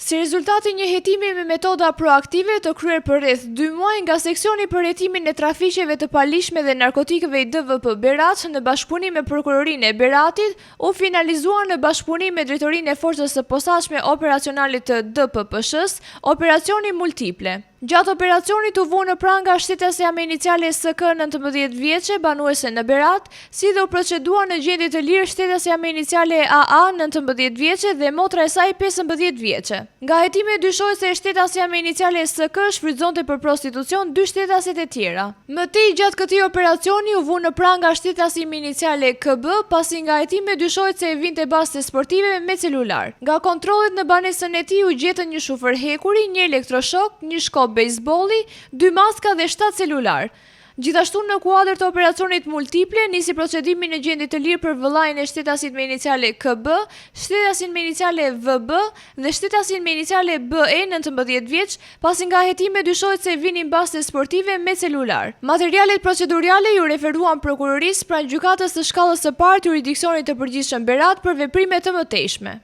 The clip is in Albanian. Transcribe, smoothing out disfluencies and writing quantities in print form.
Si rezultati një hetimi me metoda proaktive të kryer për rreth 2 muaj nga seksioni për hetimin e trafiqeve të palishme dhe narkotikëve i DVP Berat në bashkëpunim me prokurorinë e Beratit, u finalizuar në bashkëpunim me drejtorinë e forcës së posaçme operacionale të DPPSH-s, operacioni Multiple. Gjatë operacionit u vu në pranga shtetësja me iniciale SK 19 vjeçe, banuese në Berat, si dhe u procedua në gjendje të lirë shtetësja me iniciale AA 19 vjeçe dhe motra e saj 15 vjeçe. Nga hetimi dyshohet se shtetësja me iniciale SK shfrytëzonte për prostitucion 2 shtetasit e tjera. Më tej gjatë këtij operacioni u vu në pranga shtetësi me iniciale KB, pasi nga hetimi dyshohet se e vinte baste sportive me celular. Nga kontrollet në banesën e tij u gjetën një shufer hekuri, një elektroshok, një shkop bejsbolli, 2 maska dhe 7 celular. Gjithashtu në kuadër të operacionit Multiple nisi procedimi në gjendje të lirë për vëllain e shtetasit me iniciale KB, shtetasin me iniciale VB dhe shtetasin me iniciale BE 19 vjeç, pasi nga hetime dyshohet se vinin baste sportive me celular. Materialet procedurale ju referuan prokurorisë pranë gjykatës së shkallës së parë të jurisdiksionit të përgjithshëm Berat për veprime të mëtejshme.